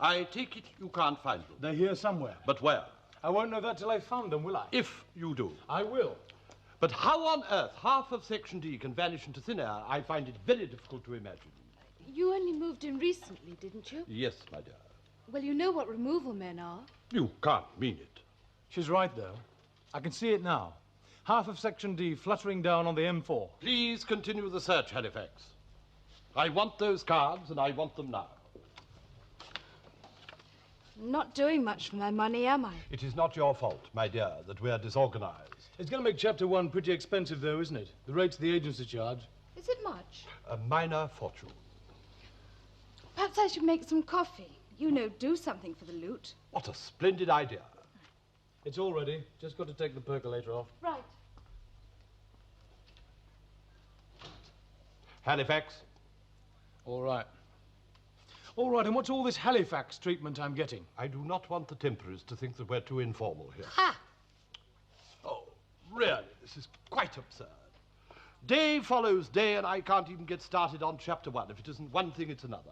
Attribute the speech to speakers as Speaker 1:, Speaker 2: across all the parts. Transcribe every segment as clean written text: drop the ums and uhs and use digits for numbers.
Speaker 1: I take it you can't find them.
Speaker 2: They're here somewhere.
Speaker 1: But where?
Speaker 2: I won't know that till I've found them, will I?
Speaker 1: If you do.
Speaker 2: I will.
Speaker 1: But how on earth half of Section D can vanish into thin air, I find it very difficult to imagine.
Speaker 3: You only moved in recently, didn't you?
Speaker 1: Yes, my dear.
Speaker 3: Well, you know what removal men are.
Speaker 1: You can't mean it.
Speaker 2: She's right, though. I can see it now. Half of Section D fluttering down on the M4.
Speaker 1: Please continue the search, Halifax. I want those cards, and I want them now.
Speaker 3: Not doing much for my money, am I?
Speaker 1: It is not your fault, my dear, that we're disorganized.
Speaker 2: It's going to make Chapter 1 pretty expensive, though, isn't it? The rates the agency charge.
Speaker 3: Is it much?
Speaker 1: A minor fortune.
Speaker 3: Perhaps I should make some coffee. You know, do something for the loot.
Speaker 1: What a splendid idea.
Speaker 2: It's all ready. Just got to take the percolator off.
Speaker 3: Right.
Speaker 1: Halifax?
Speaker 2: All right. All right, and what's all this Halifax treatment I'm getting?
Speaker 1: I do not want the temporary to think that we're too informal here.
Speaker 3: Ha!
Speaker 1: Oh, really, this is quite absurd. Day follows day, and I can't even get started on Chapter 1. If it isn't one thing, it's another.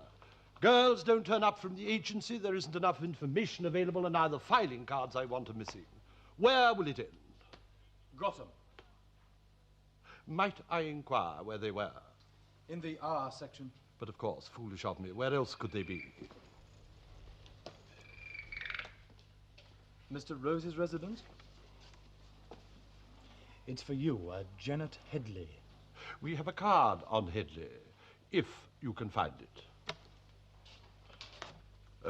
Speaker 1: Girls don't turn up from the agency, there isn't enough information available, and now the filing cards I want are missing. Where will it end?
Speaker 2: Got 'em.
Speaker 1: Might I inquire where they were?
Speaker 2: In the R section.
Speaker 1: But of course, foolish of me. Where else could they be?
Speaker 2: Mr. Rose's residence? It's for you, Janet Headley.
Speaker 1: We have a card on Headley, if you can find it.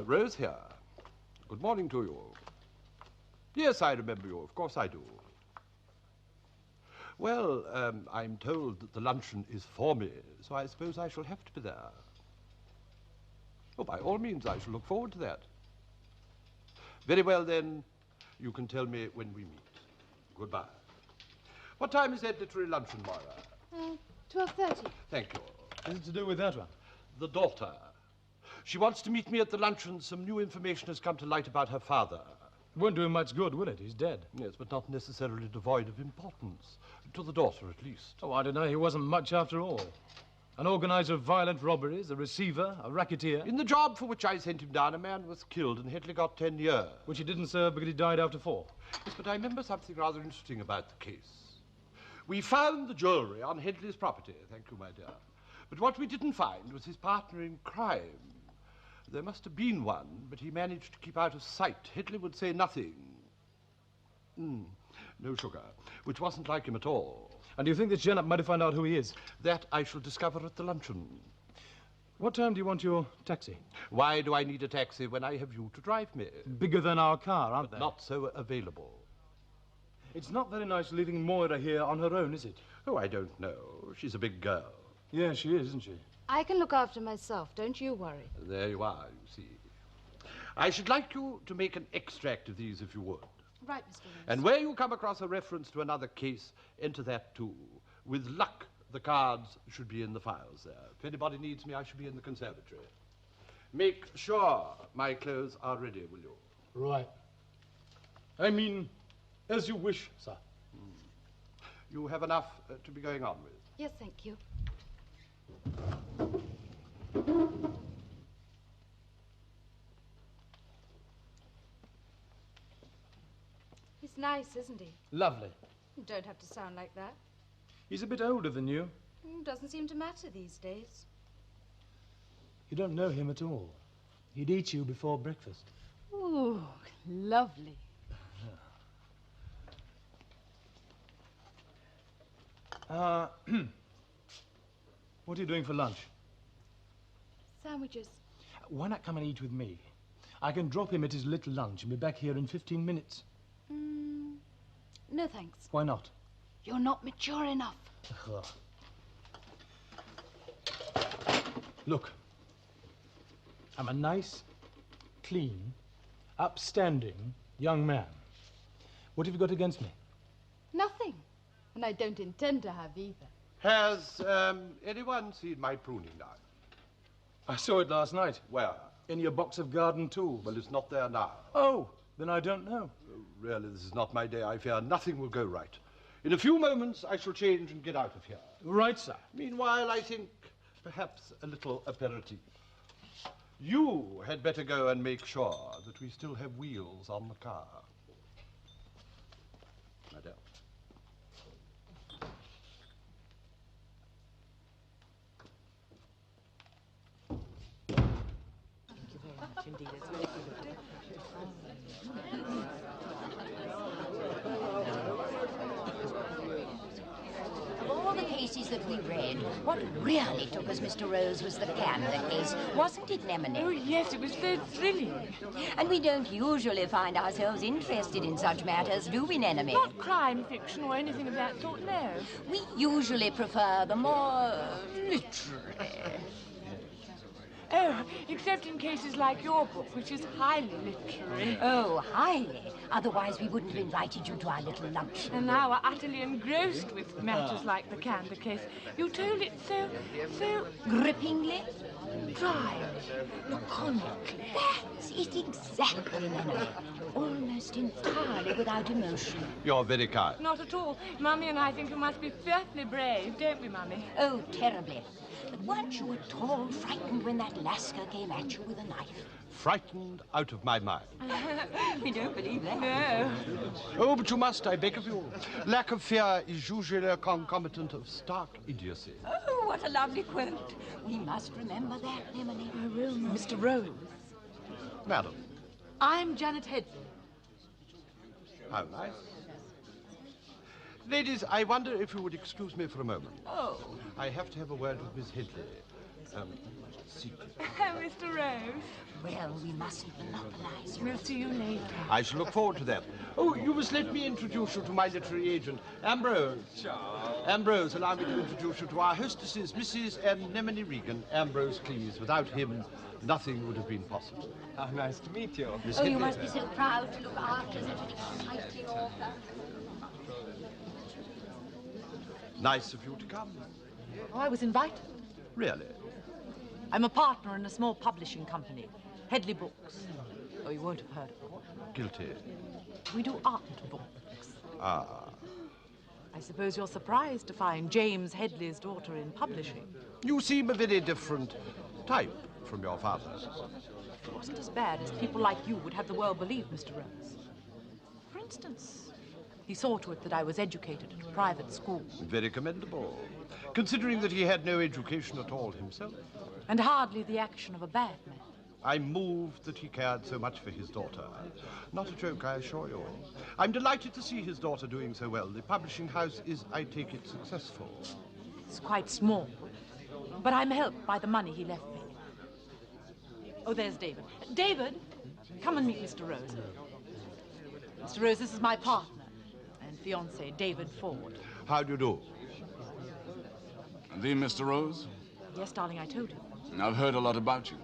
Speaker 1: Rose here. Good morning to you. Yes, I remember you. Of course I do. Well, I'm told that the luncheon is for me, so I suppose I shall have to be there. Oh, by all means, I shall look forward to that. Very well, then. You can tell me when we meet. Goodbye. What time is that literary luncheon, Moira?
Speaker 3: 12:30.
Speaker 1: Thank you.
Speaker 2: Is it to do with that one?
Speaker 1: The daughter. She wants to meet me at the luncheon. Some new information has come to light about her father.
Speaker 2: It won't do him much good, will it? He's dead.
Speaker 1: Yes, but not necessarily devoid of importance. To the daughter, at least.
Speaker 2: Oh, I don't know. He wasn't much after all. An organizer of violent robberies, a receiver, a racketeer.
Speaker 1: In the job for which I sent him down, a man was killed and Headley got 10 years.
Speaker 2: Which he didn't serve because he died after 4.
Speaker 1: Yes, but I remember something rather interesting about the case. We found the jewelry on Headley's property, thank you, my dear. But what we didn't find was his partner in crime. There must have been one, but he managed to keep out of sight. Headley would say nothing. No sugar, which wasn't like him at all.
Speaker 2: And do you think that Janet might have found out who he is?
Speaker 1: That I shall discover at the luncheon.
Speaker 2: What time do you want your taxi?
Speaker 1: Why do I need a taxi when I have you to drive me?
Speaker 2: Bigger than our car, aren't they?
Speaker 1: Not so available.
Speaker 2: It's not very nice leaving Moira here on her own, is it?
Speaker 1: Oh, I don't know. She's a big girl.
Speaker 2: Yeah, she is, isn't she?
Speaker 3: I can look after myself. Don't you worry.
Speaker 1: There you are, you see. I should like you to make an extract of these, if you would.
Speaker 3: Right, Mr. Rose.
Speaker 1: And where you come across a reference to another case, enter that too. With luck, the cards should be in the files there. If anybody needs me, I shall be in the conservatory. Make sure my clothes are ready, will you?
Speaker 2: Right. I mean, as you wish, sir.
Speaker 1: You have enough to be going on with.
Speaker 3: Yes, thank you. He's nice, isn't he?
Speaker 2: Lovely.
Speaker 3: You don't have to sound like that.
Speaker 2: He's a bit older than you.
Speaker 3: Doesn't seem to matter these days.
Speaker 2: You don't know him at all. He'd eat you before breakfast.
Speaker 3: Ooh, lovely.
Speaker 2: What are you doing for lunch?
Speaker 3: Sandwiches.
Speaker 2: Why not come and eat with me? I can drop him at his little lunch and be back here in 15 minutes.
Speaker 3: No, thanks.
Speaker 2: Why not?
Speaker 3: You're not mature enough.
Speaker 2: Look, I'm a nice, clean, upstanding young man. What have you got against me?
Speaker 3: Nothing. And I don't intend to have either.
Speaker 1: Has anyone seen my pruning knife?
Speaker 2: I saw it last night.
Speaker 1: Where?
Speaker 2: In your box of garden tools.
Speaker 1: Well, it's not there now.
Speaker 2: Oh, then I don't know.
Speaker 1: Really, this is not my day. I fear nothing will go right. In a few moments, I shall change and get out of here.
Speaker 2: Right, sir.
Speaker 1: Meanwhile, I think perhaps a little aperitif. You had better go and make sure that we still have wheels on the car. Madame.
Speaker 4: Thank you very much indeed. It's very good.
Speaker 5: Of all the cases that we read, what really took us, Mr. Rose, was the Canada case. Wasn't it, Lemony?
Speaker 4: Oh, yes, it was so thrilling.
Speaker 5: And we don't usually find ourselves interested in such matters, do we, Nemone?
Speaker 4: Not crime fiction or anything of that sort, no.
Speaker 5: We usually prefer the more literary.
Speaker 4: Oh, except in cases like your book, which is highly literary.
Speaker 5: Oh, highly. Otherwise, we wouldn't have invited you to our little luncheon.
Speaker 4: And now we're utterly engrossed with matters like the Canada case. You told it so
Speaker 5: Grippingly?
Speaker 4: dry, laconically.
Speaker 5: That's it exactly, Nemone. Almost entirely without emotion.
Speaker 1: You're very kind.
Speaker 4: Not at all. Mummy and I think you must be fearfully brave, don't we, Mummy?
Speaker 5: Oh, terribly. But weren't you at all frightened when that Lascar came at you with a knife?
Speaker 1: Frightened out of my mind.
Speaker 5: We don't believe that.
Speaker 4: No.
Speaker 1: Oh, but you must, I beg of you. Lack of fear is usually a concomitant of stark idiocy.
Speaker 5: Oh, what a lovely quote. We must remember that, Nemone.
Speaker 4: I will, Mummy.
Speaker 6: Mr. Rose,
Speaker 1: Madam,
Speaker 6: I'm Janet Headley.
Speaker 1: how nice. Ladies, I wonder if you would excuse me for a moment.
Speaker 5: Oh.
Speaker 1: I have to have a word with Miss Headley. Secret.
Speaker 4: Oh, Mr. Rose.
Speaker 5: Well, we mustn't monopolize you.
Speaker 4: We'll see you later.
Speaker 1: I shall look forward to that. Oh, you must let me introduce you to my literary agent, Ambrose. Ambrose, allow me to introduce you to our hostesses, Mrs. and Nemone Regan. Ambrose, please. Without him, nothing would have been possible.
Speaker 7: How nice to meet you.
Speaker 1: Miss
Speaker 5: Oh, you
Speaker 1: Headley.
Speaker 5: must be so proud to look after such an exciting author.
Speaker 1: Nice of you to come.
Speaker 6: Oh, I was invited.
Speaker 1: Really?
Speaker 6: I'm a partner in a small publishing company, Headley Books. Oh, you won't have heard of it.
Speaker 1: Guilty.
Speaker 6: We do art books.
Speaker 1: Ah.
Speaker 6: I suppose you're surprised to find James Headley's daughter in publishing.
Speaker 1: You seem a very different type from your father.
Speaker 6: It wasn't as bad as people like you would have the world believe, Mr. Rose. For instance, he saw to it that I was educated at a private school.
Speaker 1: Very commendable, considering that he had no education at all himself.
Speaker 6: And hardly the action of a bad man.
Speaker 1: I'm moved that he cared so much for his daughter. Not a joke, I assure you. I'm delighted to see his daughter doing so well. The publishing house is, I take it, successful.
Speaker 6: It's quite small, but I'm helped by the money he left me. Oh, there's David. David, come and meet Mr. Rose. Mr. Rose, this is my partner and fiancé, David Ford.
Speaker 1: How do you do?
Speaker 8: The Mr. Rose?
Speaker 6: Yes, darling, I told you.
Speaker 8: I've heard a lot about you.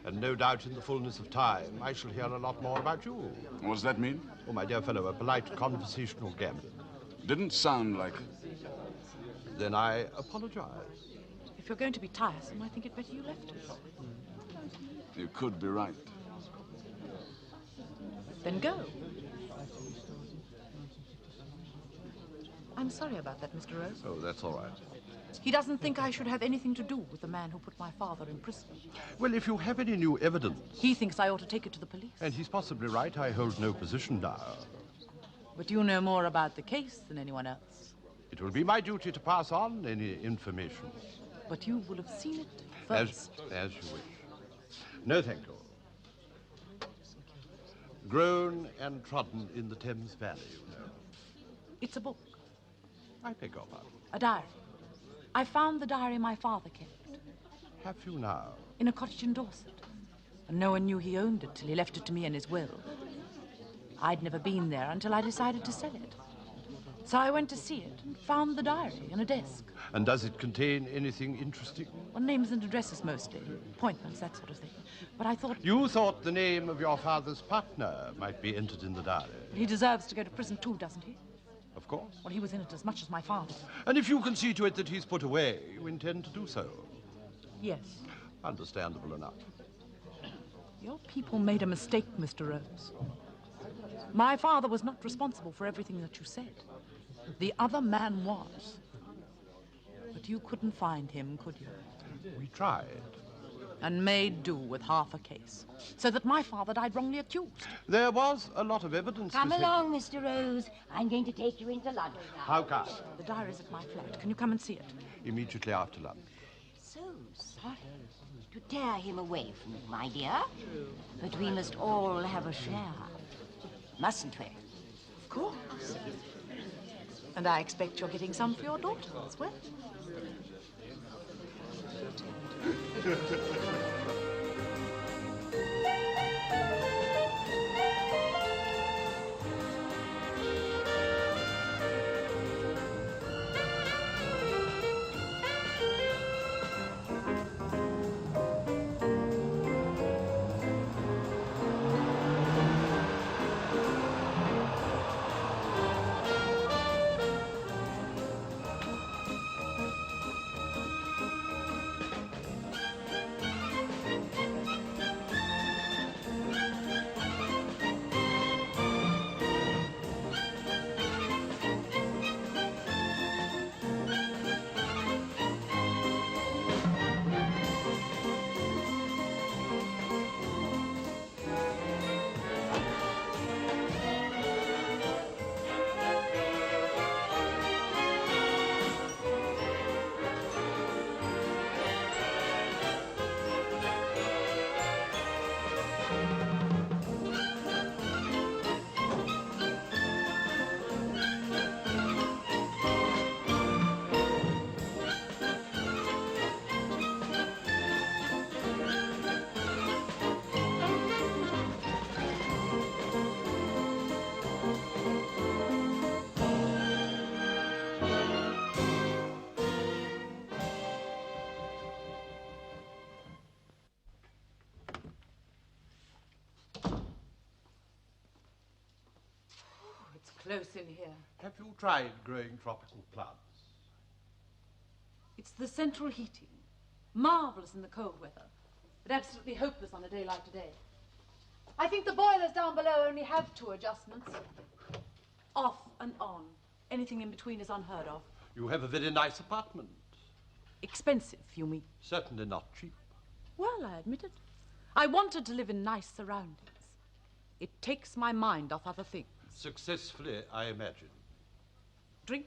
Speaker 1: And no doubt in the fullness of time, I shall hear a lot more about you.
Speaker 8: What does that mean?
Speaker 1: Oh, my dear fellow, a polite conversational gambit.
Speaker 8: Didn't sound like it.
Speaker 1: Then I apologize.
Speaker 6: If you're going to be tiresome, I think it better you left us.
Speaker 8: You could be right.
Speaker 6: Then go. I'm sorry about that, Mr. Rose.
Speaker 1: Oh, that's all right.
Speaker 6: He doesn't think I should have anything to do with the man who put my father in prison.
Speaker 1: Well, if you have any new evidence,
Speaker 6: He thinks I ought to take it to the police.
Speaker 1: and he's possibly right, I hold no position now.
Speaker 6: But you know more about the case than anyone else.
Speaker 1: It will be my duty to pass on any information.
Speaker 6: But you will have seen it
Speaker 1: As
Speaker 6: first.
Speaker 1: you wish. No, thank you. Grown and trodden in the Thames Valley, you know.
Speaker 6: It's a book,
Speaker 1: I beg your pardon.
Speaker 6: a diary. I found the diary my father kept
Speaker 1: Have you now?
Speaker 6: in a cottage in Dorset. And no one knew he owned it till he left it to me in his will. I'd never been there until I decided to sell it. So I went to see it and found the diary in a desk.
Speaker 1: And does it contain anything interesting?
Speaker 6: Well, names and addresses mostly, appointments, that sort of thing. But I thought
Speaker 1: You thought the name of your father's partner might be entered in the diary.
Speaker 6: he deserves to go to prison too, doesn't he?
Speaker 1: Of course.
Speaker 6: Well, he was in it as much as my father.
Speaker 1: And if you can see to it that he's put away, you intend to do so.
Speaker 6: Yes.
Speaker 1: Understandable enough.
Speaker 6: Your people made a mistake, Mr. Rose. My father was not responsible for everything that you said. The other man was. But you couldn't find him, could you?
Speaker 1: We tried.
Speaker 6: and made do with half a case, so that my father died wrongly accused.
Speaker 1: There was a lot of evidence.
Speaker 5: Come
Speaker 1: Miss Headley.
Speaker 5: along, Mr. Rose. I'm going to take you into lunch now.
Speaker 1: How kind.
Speaker 6: The diary's at my flat. Can you come and see it?
Speaker 1: Immediately after lunch.
Speaker 5: So sorry to tear him away from you, my dear. But we must all have a share, mustn't we?
Speaker 6: Of course. And I expect you're getting some for your daughter as well. It's close in here.
Speaker 1: Have you tried growing tropical plants?
Speaker 6: It's the central heating. Marvelous in the cold weather, but absolutely hopeless on a day like today. I think the boilers down below only have 2 adjustments. Off and on. Anything in between is unheard of.
Speaker 1: You have a very nice apartment.
Speaker 6: Expensive, you mean?
Speaker 1: Certainly not cheap.
Speaker 6: Well, I admit it. I wanted to live in nice surroundings. It takes my mind off other things.
Speaker 1: Successfully, I imagine.
Speaker 6: Drink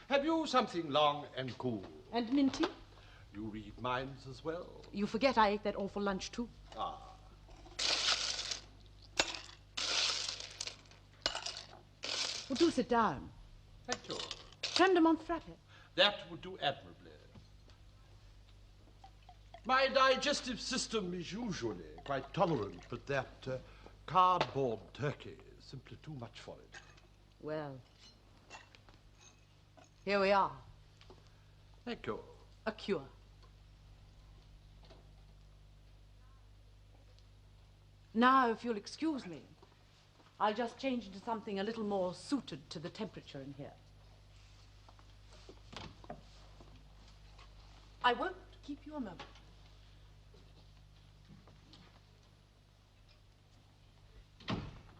Speaker 1: Have you something long and cool?
Speaker 6: and minty.
Speaker 1: You read minds as well.
Speaker 6: You forget I ate that awful lunch, too.
Speaker 1: Ah.
Speaker 6: Well, do sit down.
Speaker 1: Thank you.
Speaker 6: Creme de menthe frappe.
Speaker 1: That would do admirably. My digestive system is usually quite tolerant, but that cardboard turkey is simply too much for it.
Speaker 6: Well, here we are.
Speaker 1: Thank you.
Speaker 6: A cure. Now, if you'll excuse me, I'll just change into something a little more suited to the temperature in here. I won't keep you a moment.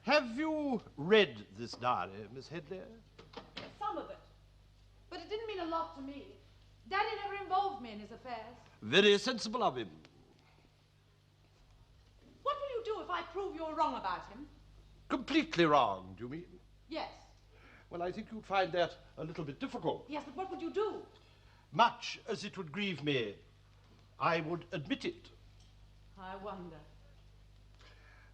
Speaker 1: Have you read this diary, Miss Headley?
Speaker 6: Some of it. But it didn't mean a lot to me. Daddy never involved me in his affairs.
Speaker 1: Very sensible of him.
Speaker 6: What will you do if I prove you're wrong about him?
Speaker 1: Completely wrong, do you mean?
Speaker 6: Yes.
Speaker 1: Well, I think you'd find that a little bit difficult.
Speaker 6: Yes, but what would you do?
Speaker 1: Much as it would grieve me, I would admit it.
Speaker 6: I wonder.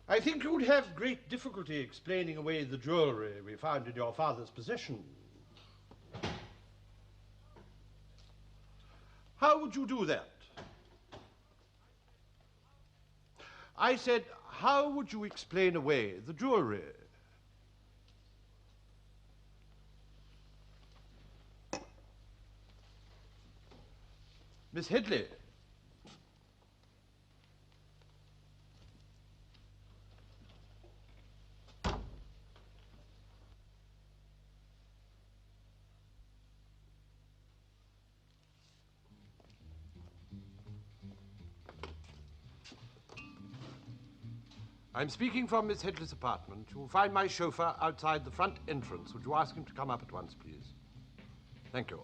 Speaker 1: I think you'd have great difficulty explaining away the jewelry we found in your father's possession. How would you do that? I said, how would you explain away the jewelry? Miss Headley. I'm speaking from Miss Headley's apartment. You'll find my chauffeur outside the front entrance. Would you ask him to come up at once, please? Thank you.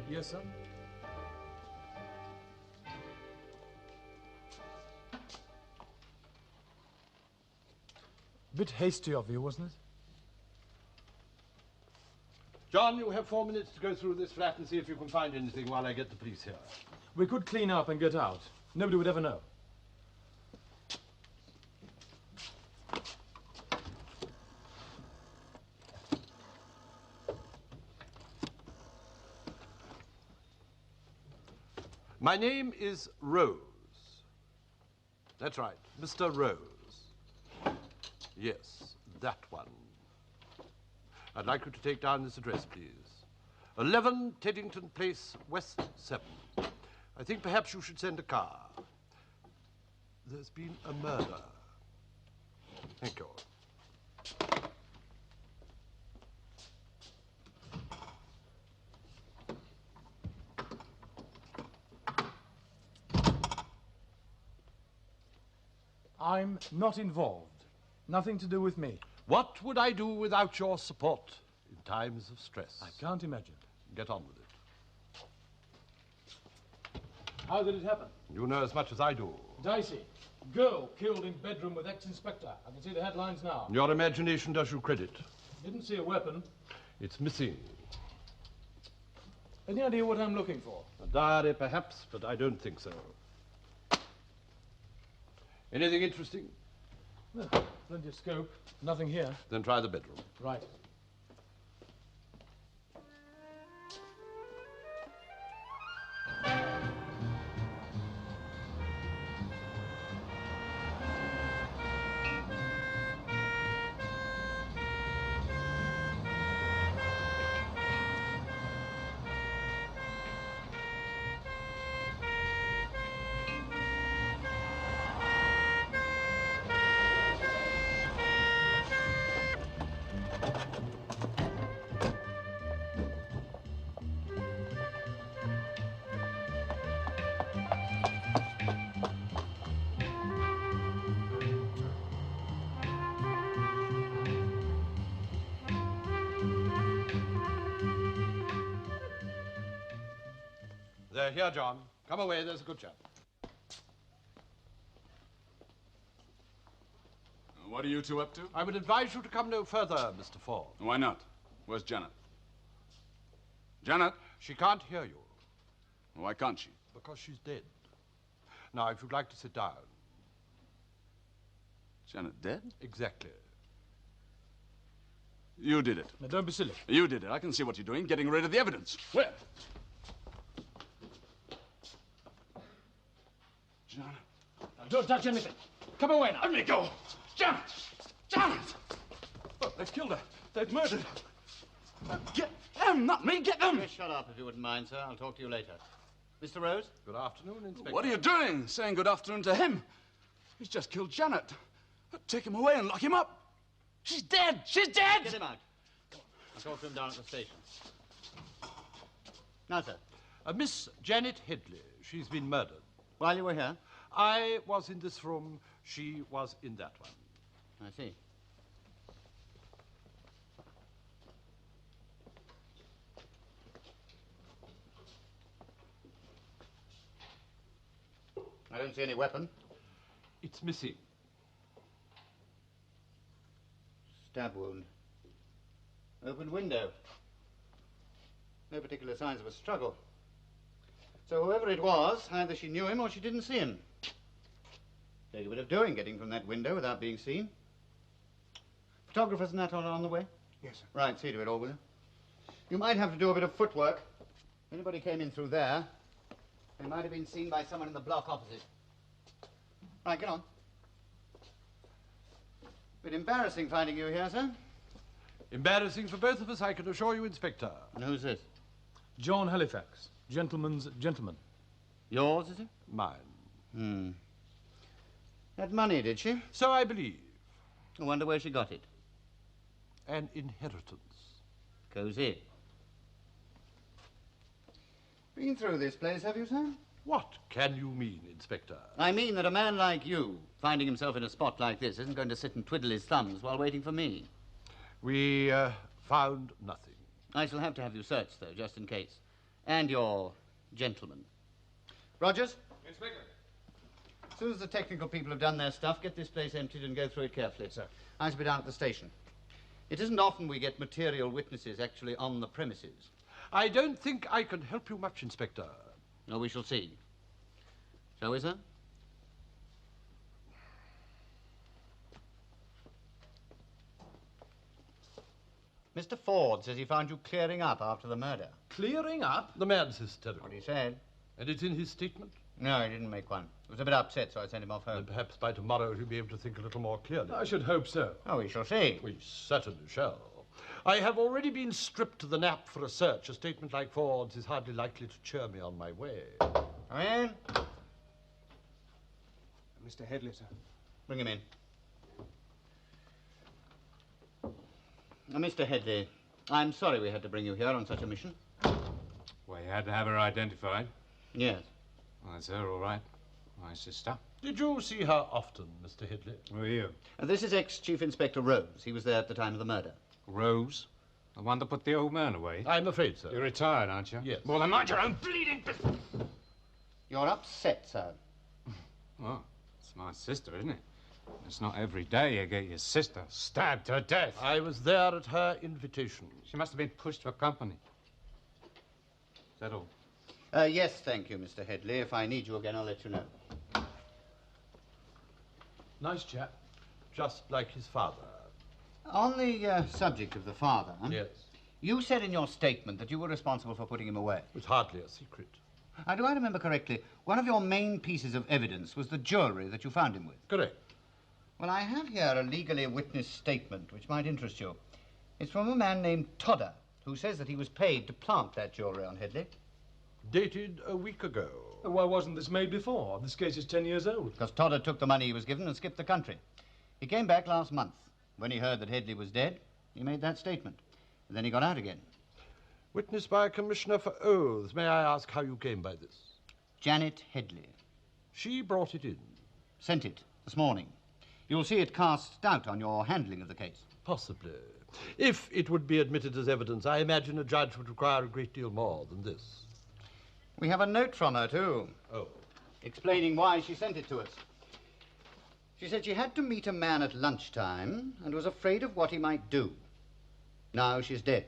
Speaker 2: Yes, sir. Bit hasty of you, wasn't it?
Speaker 1: John, you have 4 minutes to go through this flat and see if you can find anything while I get the police here.
Speaker 2: We could clean up and get out. Nobody would ever know.
Speaker 1: My name is Rose. That's right, Mr. Rose. Yes, that one. I'd like you to take down this address, please. 11 Teddington Place, West 7. I think perhaps you should send a car. There's been a murder. Thank you.
Speaker 2: I'm not involved. Nothing to do with me.
Speaker 1: What would I do without your support in times of stress?
Speaker 2: I can't imagine.
Speaker 1: Get on with it.
Speaker 2: How did it happen?
Speaker 1: You know as much as I do.
Speaker 2: Dicey. Girl killed in bedroom with ex-inspector. I can see the headlines now.
Speaker 1: Your imagination does you credit.
Speaker 2: Didn't see a weapon.
Speaker 1: It's missing.
Speaker 2: Any idea what I'm looking for?
Speaker 1: A diary, perhaps, but I don't think so. Anything interesting?
Speaker 2: No, plenty of scope. Nothing here.
Speaker 1: Then try the bedroom.
Speaker 2: Right.
Speaker 1: There, here, John. Come away, there's a good chap.
Speaker 8: What are you two up to?
Speaker 1: I would advise you to come no further, Mr. Ford.
Speaker 8: Why not? Where's Janet? Janet?
Speaker 1: She can't hear you,
Speaker 8: Why can't she?
Speaker 1: because she's dead. Now, if you'd like to sit down.
Speaker 8: Janet dead?
Speaker 1: Exactly.
Speaker 8: You did it.
Speaker 2: Now, don't be silly.
Speaker 8: You did it. I can see what you're doing, getting rid of the evidence. Where? Janet.
Speaker 2: Now, don't touch anything. Come away now.
Speaker 8: Let me go. Janet! Janet! Oh, they've killed her. They've murdered her. Get them, not me. Get them.
Speaker 7: Just shut up if you wouldn't mind, sir. I'll talk to you later. Mr. Rose?
Speaker 1: Good afternoon, Inspector.
Speaker 8: What are you doing? Saying good afternoon to him? He's just killed Janet. Take him away and lock him up. She's dead. She's dead.
Speaker 7: Get him out. I'll talk to him down at the station. Now, sir,
Speaker 1: Miss Janet Headley. She's been murdered.
Speaker 7: while you were here,
Speaker 1: I was in this room. She was in that one.
Speaker 7: I see. I don't see any weapon.
Speaker 1: It's missing.
Speaker 7: Stab wound. Open window. No particular signs of a struggle. So whoever it was, either she knew him or she didn't see him. Take a bit of doing getting from that window without being seen. Photographers and that on the way?
Speaker 2: Yes, sir.
Speaker 7: Right, see to it all, will you? You might have to do a bit of footwork. If anybody came in through there, they might have been seen by someone in the block opposite. Right, get on. Bit embarrassing finding you here, sir.
Speaker 1: Embarrassing for both of us, I can assure you, Inspector.
Speaker 7: And who's this?
Speaker 2: John Halifax. Gentleman's gentleman.
Speaker 7: Yours, is it?
Speaker 1: Mine.
Speaker 7: Had money, did she?
Speaker 1: So I believe.
Speaker 7: I wonder where she got it.
Speaker 1: An inheritance.
Speaker 7: Cozy. Been through this place, have you, sir?
Speaker 1: What can you mean, Inspector?
Speaker 7: I mean that a man like you, finding himself in a spot like this, isn't going to sit and twiddle his thumbs while waiting for me.
Speaker 1: We found nothing.
Speaker 7: I shall have to have you searched, though, just in case. And your gentleman. Rogers?
Speaker 8: Inspector.
Speaker 7: As soon as the technical people have done their stuff, get this place emptied and go through it carefully.
Speaker 2: Sir.
Speaker 7: I shall be down at the station. It isn't often we get material witnesses actually on the premises.
Speaker 1: I don't think I can help you much, Inspector.
Speaker 7: No, we shall see. Shall we, sir? Mr. Ford says he found you clearing up after the murder.
Speaker 2: Clearing up?
Speaker 1: The man's hysterical.
Speaker 7: What he said?
Speaker 1: And it's in his statement?
Speaker 7: No, he didn't make one. He was a bit upset, so I sent him off home.
Speaker 1: And perhaps by tomorrow he'll be able to think a little more clearly.
Speaker 2: I should hope so.
Speaker 7: Oh, we shall see.
Speaker 1: We certainly shall. I have already been stripped to the nap for a search. A statement like Ford's is hardly likely to cheer me on my way.
Speaker 7: Come in.
Speaker 8: Mr. Headley, sir.
Speaker 7: Bring him in. Now, Mr. Headley, I'm sorry we had to bring you here on such a mission.
Speaker 9: Well, you had to have her identified.
Speaker 7: Yes.
Speaker 9: Well, that's her, all right. My sister.
Speaker 1: Did you see her often, Mr. Headley?
Speaker 9: Who are you?
Speaker 7: This is ex-Chief Inspector Rose. He was there at the time of the murder.
Speaker 9: Rose? The one that put the old man away?
Speaker 1: I'm afraid so.
Speaker 9: You're retired, aren't you?
Speaker 1: Yes.
Speaker 9: Well, then mind your own bleeding business.
Speaker 7: You're upset, sir.
Speaker 9: Well, it's my sister, isn't it? It's not every day you get your sister stabbed to death.
Speaker 1: I was there at her invitation.
Speaker 9: She must have been pushed to accompany. Is that all?
Speaker 7: Yes, thank you, Mr. Headley. If I need you again, I'll let you know.
Speaker 2: Nice chap.
Speaker 1: Just like his father.
Speaker 7: On the subject of the father,
Speaker 1: Yes.
Speaker 7: you said in your statement that you were responsible for putting him away.
Speaker 1: It's hardly a secret.
Speaker 7: Do I remember correctly, one of your main pieces of evidence was the jewellery that you found him with?
Speaker 1: Correct.
Speaker 7: Well, I have here a legally witnessed statement which might interest you. It's from a man named Todder, who says that he was paid to plant that jewellery on Headley.
Speaker 1: Dated a week ago.
Speaker 2: Why wasn't this made before? This case is 10 years old.
Speaker 7: Because Todder took the money he was given and skipped the country. He came back last month. When he heard that Headley was dead, he made that statement. And then he got out again.
Speaker 1: Witnessed by a commissioner for oaths. May I ask how you came by this?
Speaker 7: Janet Headley.
Speaker 1: She brought it in.
Speaker 7: Sent it this morning. You'll see it casts doubt on your handling of the case.
Speaker 1: Possibly. If it would be admitted as evidence, I imagine a judge would require a great deal more than this.
Speaker 7: We have a note from her, too,
Speaker 1: Oh.
Speaker 7: explaining why she sent it to us. She said she had to meet a man at lunchtime and was afraid of what he might do. Now she's dead.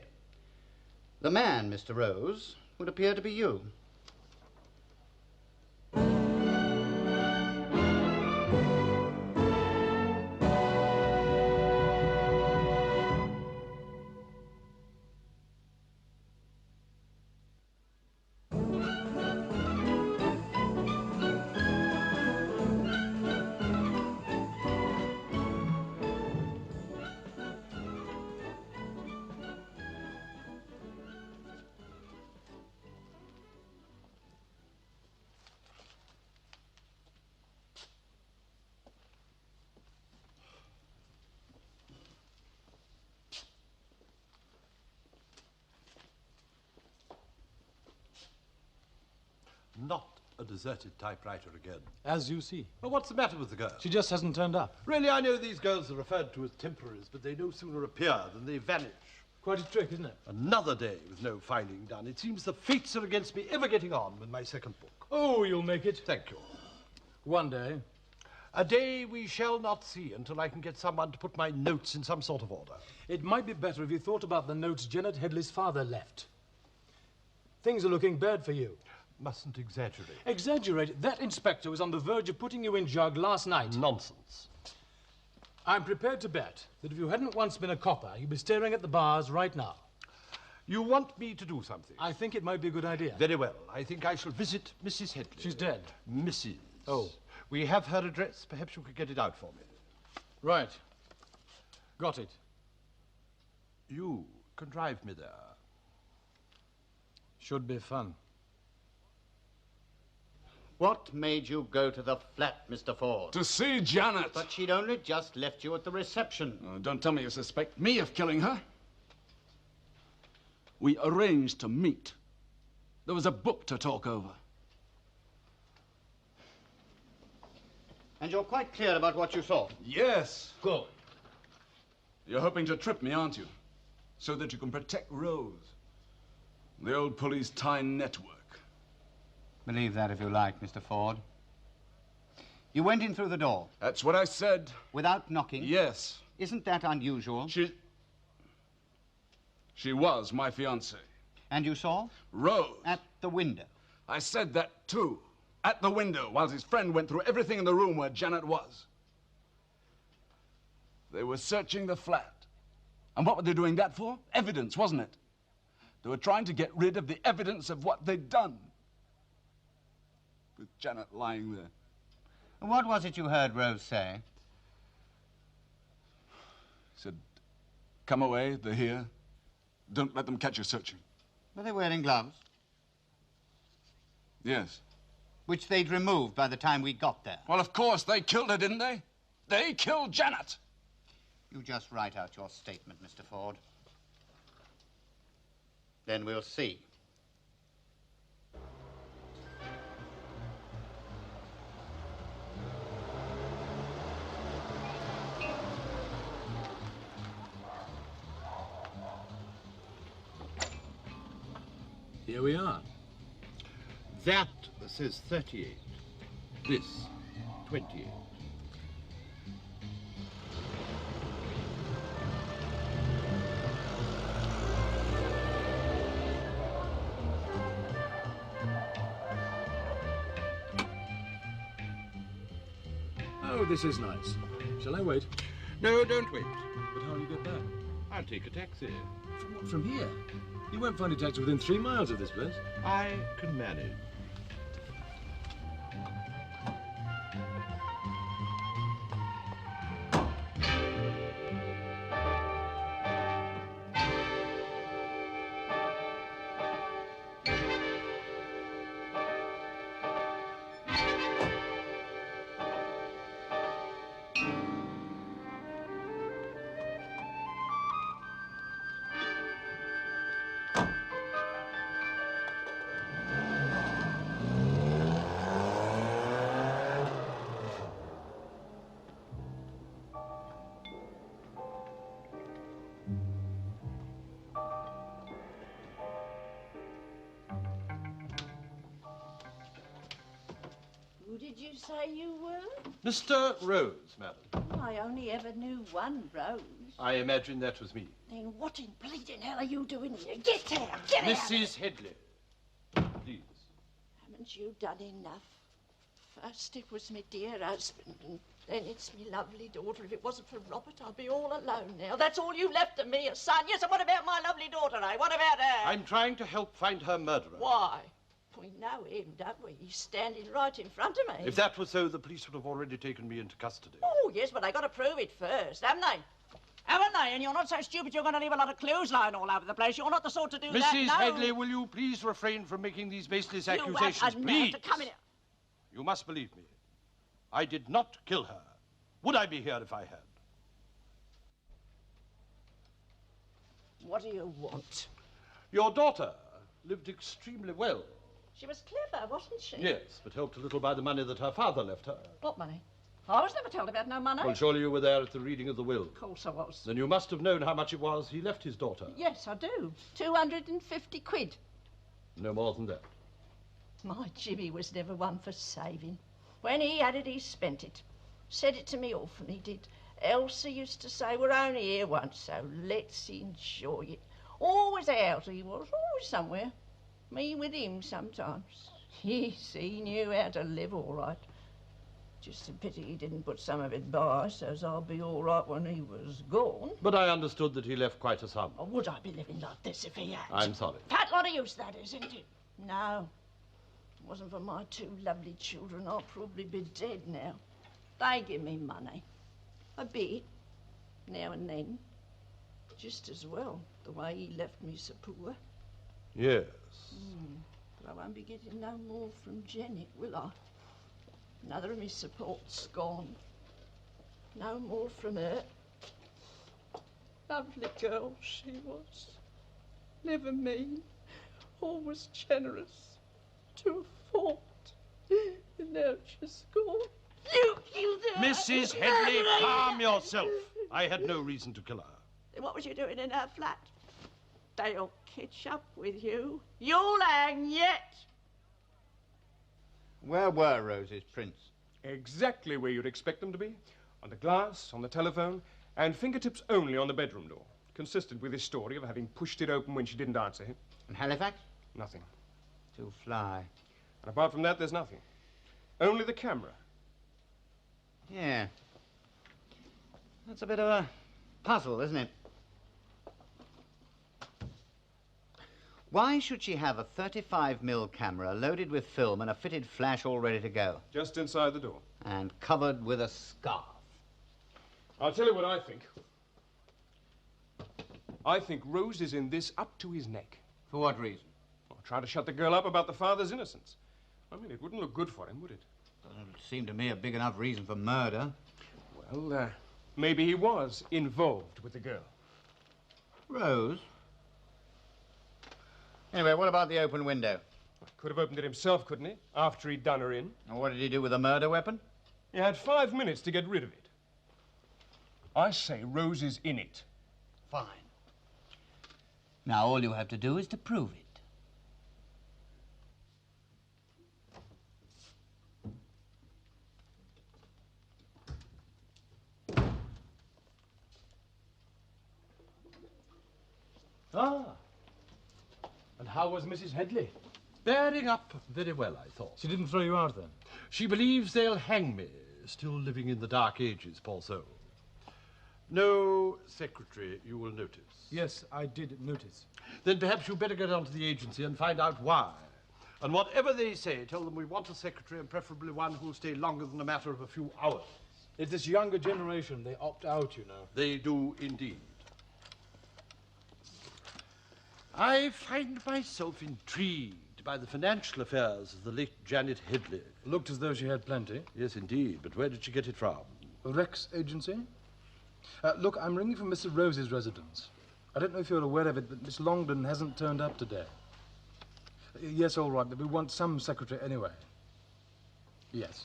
Speaker 7: The man, Mr. Rose, would appear to be you.
Speaker 1: Not a deserted typewriter again.
Speaker 2: As you see.
Speaker 1: Well, what's the matter with the girl?
Speaker 2: She just hasn't turned up.
Speaker 1: Really, I know these girls are referred to as temporaries, but they no sooner appear than they vanish.
Speaker 2: Quite a trick, isn't it?
Speaker 1: Another day with no finding done. It seems the fates are against me ever getting on with my second book.
Speaker 2: Oh, you'll make it.
Speaker 1: Thank you.
Speaker 2: One day.
Speaker 1: A day we shall not see until I can get someone to put my notes in some sort of order.
Speaker 2: It might be better if you thought about the notes Janet Headley's father left. Things are looking bad for you.
Speaker 1: Mustn't exaggerate.
Speaker 2: Exaggerate? That inspector was on the verge of putting you in jug last night.
Speaker 1: Nonsense.
Speaker 2: I'm prepared to bet that if you hadn't once been a copper, you'd be staring at the bars right now.
Speaker 1: You want me to do something?
Speaker 2: I think it might be a good idea.
Speaker 1: Very well. I think I shall visit Mrs. Headley.
Speaker 2: She's dead.
Speaker 1: Mrs.
Speaker 2: Oh.
Speaker 1: We have her address. Perhaps you could get it out for me.
Speaker 2: Right. Got it.
Speaker 1: You can drive me there.
Speaker 2: Should be fun.
Speaker 7: What made you go to the flat, Mr. Ford?
Speaker 8: To see Janet.
Speaker 7: But she'd only just left you at the reception.
Speaker 8: Don't tell me you suspect me of killing her. We arranged to meet. There was a book to talk over.
Speaker 7: And you're quite clear about what you saw?
Speaker 8: Yes.
Speaker 2: Good.
Speaker 8: You're hoping to trip me, aren't you? So that you can protect Rose. The old police tie network.
Speaker 7: Believe that if you like, Mr. Ford. You went in through the door.
Speaker 8: That's what I said.
Speaker 7: Without knocking?
Speaker 8: Yes.
Speaker 7: Isn't that unusual?
Speaker 8: She was my fiancée.
Speaker 7: And you saw?
Speaker 8: Rose.
Speaker 7: At the window.
Speaker 8: I said that too. At the window, while his friend went through everything in the room where Janet was. They were searching the flat. And what were they doing that for? Evidence, wasn't it? They were trying to get rid of the evidence of what they'd done. With Janet lying there.
Speaker 7: What was it you heard Rose say?
Speaker 8: He said, come away, they're here. Don't let them catch you searching.
Speaker 7: Were they wearing gloves?
Speaker 8: Yes.
Speaker 7: Which they'd removed by the time we got there.
Speaker 8: Well, of course, they killed her, didn't they? They killed Janet.
Speaker 7: You just write out your statement, Mr. Ford. Then we'll see.
Speaker 2: Here we are.
Speaker 1: That says 38. This, 28.
Speaker 2: Oh, this is nice. Shall I wait?
Speaker 1: No, don't wait.
Speaker 2: But how will you get back?
Speaker 1: I'll take a taxi.
Speaker 2: From here? You won't find a taxi within 3 miles of this place.
Speaker 1: I can manage.
Speaker 10: Who did you say you were?
Speaker 1: Mr. Rose, madam.
Speaker 10: I only ever knew one Rose.
Speaker 1: I imagine that was me.
Speaker 10: Then what in bleeding hell are you doing here? Get out! Get out!
Speaker 1: Mrs. Headley, please.
Speaker 10: Haven't you done enough? First it was me dear husband, and then it's me lovely daughter. If it wasn't for Robert, I'd be all alone now. That's all you left of me, a son. Yes, and what about my lovely daughter, eh? What about her?
Speaker 1: I'm trying to help find her murderer.
Speaker 10: Why? We know him, don't we? He's standing right in front of me.
Speaker 1: If that was so, the police would have already taken me into custody.
Speaker 10: Oh, yes, but they got to prove it first, haven't they? Haven't they? And you're not so stupid you're going to leave a lot of clues lying all over the place. You're not the sort to do that,
Speaker 1: Mrs.
Speaker 10: no.
Speaker 1: Headley, will you please refrain from making these baseless accusations,
Speaker 10: You
Speaker 1: please?
Speaker 10: to come in here.
Speaker 1: You must believe me. I did not kill her. Would I be here if I had?
Speaker 10: What do you want?
Speaker 1: Your daughter lived extremely well.
Speaker 10: She was clever, wasn't she?
Speaker 1: Yes, but helped a little by the money that her father left her.
Speaker 10: What money? I was never told about no money.
Speaker 1: Well, surely you were there at the reading of the will.
Speaker 10: Of course I was.
Speaker 1: Then you must have known how much it was he left his daughter.
Speaker 10: Yes, I do. 250 quid.
Speaker 1: No more than that.
Speaker 10: My Jimmy was never one for saving. When he had it, he spent it. Said it to me often, he did. Elsie used to say, we're only here once, so let's enjoy it. Always out he was, always somewhere. Me with him sometimes. Yes, he knew how to live all right. Just a pity he didn't put some of it by, so's I'll be all right when he was gone.
Speaker 1: But I understood that he left quite a sum.
Speaker 10: Oh, would I be living like this if he had?
Speaker 1: I'm sorry.
Speaker 10: Fat lot of use, that is, isn't it? No. If it wasn't for my two lovely children, I'd probably be dead now. They give me money. A bit. Now and then. Just as well, the way he left me so poor.
Speaker 1: Yes.
Speaker 10: But I won't be getting no more from Janet, will I? Another of my support's gone. No more from her. Lovely girl she was. Never mean. Always generous. To a fault. And now she's gone. You killed her!
Speaker 1: Mrs. Headley, calm yourself. I had no reason to kill her.
Speaker 10: Then what was you doing in her flat? they'll catch up with you. You'll hang yet.
Speaker 7: Where were Rose's prints?
Speaker 11: Exactly where you'd expect them to be. On the glass, on the telephone, and fingertips only on the bedroom door. Consistent with his story of having pushed it open when she didn't answer him.
Speaker 7: And Halifax?
Speaker 11: Nothing.
Speaker 7: To fly.
Speaker 11: And apart from that, there's nothing. Only the camera.
Speaker 7: Yeah. That's a bit of a puzzle, isn't it? Why should she have a 35mm camera loaded with film and a fitted flash all ready to go?
Speaker 11: Just inside the door.
Speaker 7: And covered with a scarf.
Speaker 11: I'll tell you what I think. I think Rose is in this up to his neck.
Speaker 7: For what reason?
Speaker 11: Well, trying to shut the girl up about the father's innocence. I mean, it wouldn't look good for him, would it?
Speaker 7: Doesn't seem to me a big enough reason for murder.
Speaker 11: Well, maybe he was involved with the girl.
Speaker 7: Rose? Anyway, what about the open window?
Speaker 11: Could have opened it himself, couldn't he? After he'd done her in.
Speaker 7: And what did he do with the murder weapon?
Speaker 11: He had 5 minutes to get rid of it. I say Rose is in it.
Speaker 7: Fine. Now all you have to do is to prove it.
Speaker 2: Ah. And how was Mrs. Headley?
Speaker 1: Bearing up very well, I thought.
Speaker 2: She didn't throw you out, then?
Speaker 1: She believes they'll hang me, still living in the Dark Ages, poor soul. No secretary, you will notice.
Speaker 2: Yes, I did notice.
Speaker 1: Then perhaps you'd better get on to the agency and find out why. And whatever they say, tell them we want a secretary, and preferably one who'll stay longer than a matter of a few hours.
Speaker 2: It's this younger generation. They opt out, you know.
Speaker 1: They do indeed. I find myself intrigued by the financial affairs of the late Janet Headley.
Speaker 2: Looked as though she had plenty.
Speaker 1: Yes, indeed. But where did she get it from?
Speaker 2: A Rex agency? Look, I'm ringing from Mr. Rose's residence. I don't know if you're aware of it, but Miss Longden hasn't turned up today. Yes, all right, but we want some secretary anyway. Yes.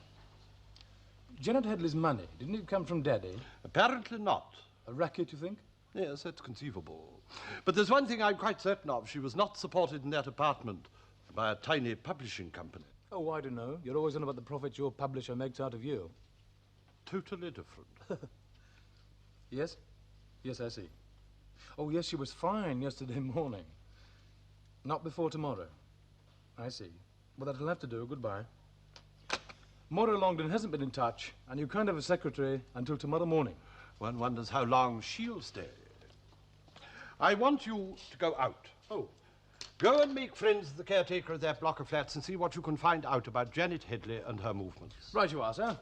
Speaker 2: Janet Headley's money, didn't it come from Daddy?
Speaker 1: Apparently not.
Speaker 2: A racket, you think?
Speaker 1: Yes, that's conceivable. But there's one thing I'm quite certain of. She was not supported in that apartment by a tiny publishing company.
Speaker 2: Oh, I don't know. You're always on about the profit your publisher makes out of you.
Speaker 1: Totally different.
Speaker 2: Yes? Yes, I see. Oh, yes, she was fine yesterday morning. Not before tomorrow. I see. Well, that'll have to do. Goodbye. Moira Longden hasn't been in touch, and you can't have a secretary until tomorrow morning.
Speaker 1: One wonders how long she'll stay. I want you to go out.
Speaker 2: Oh.
Speaker 1: Go and make friends with the caretaker of that block of flats and see what you can find out about Janet Headley and her movements.
Speaker 2: Right you are, sir.